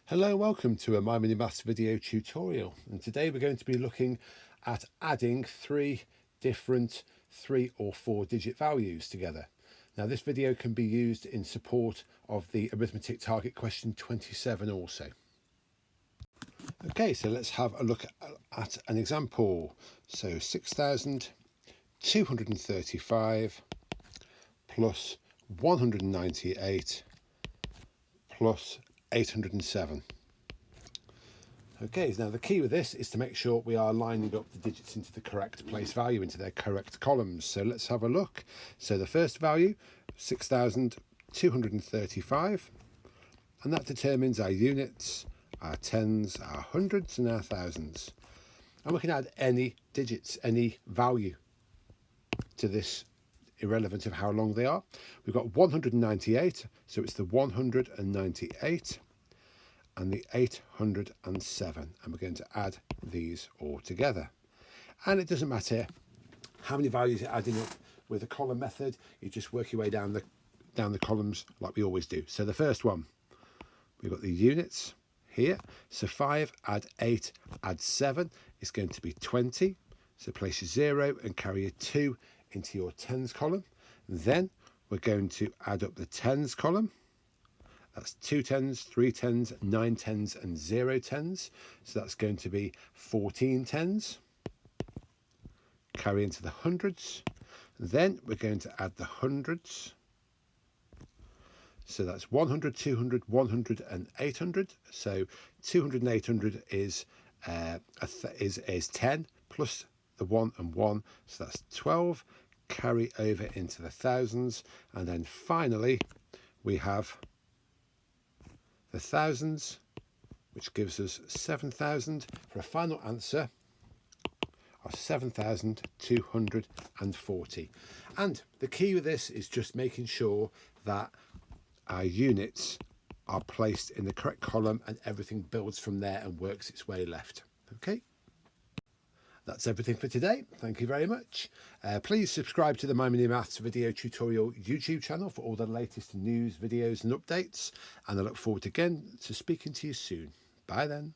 Hello, welcome to a My Mini Maths video tutorial, and today we're going to be looking at adding three different 3 or 4 digit values together. Now this video can be used in support of the arithmetic target question 27 also. Okay, so let's have a look at an example. So 6,235 plus 198 plus 807. Okay, now the key with this is to make sure we are lining up the digits into the correct place value, into their correct columns. So let's have a look. So the first value, 6,235, and that determines our units, our tens, our hundreds and our thousands. And we can add any digits, any value to this, irrelevant of how long they are. We've got 198, so it's the 198 and the 807, and we're going to add these all together. And it doesn't matter how many values you're adding up with the column method, you just work your way down the columns like we always do. So the first one, we've got the units here. So 5 add 8 add 7 is going to be 20. So place your 0 and carry a 2 into your tens column. Then we're going to add up the tens column. That's 2 tens, 3 tens, 9 tens and 0 tens. So that's going to be 14 tens. Carry into the hundreds. Then we're going to add the hundreds. So that's 100, 200, 100 and 800. So 200 and 800 is 10 plus the 1 and 1. So that's 12. Carry over into the thousands. And then finally we have the thousands, which gives us 7,000 for a final answer of 7,240. And the key with this is just making sure that our units are placed in the correct column and everything builds from there and works its way left. Okay, that's everything for today. Thank you very much. Please subscribe to the My Mini Maths video tutorial YouTube channel for all the latest news, videos and updates. And I look forward again to speaking to you soon. Bye then.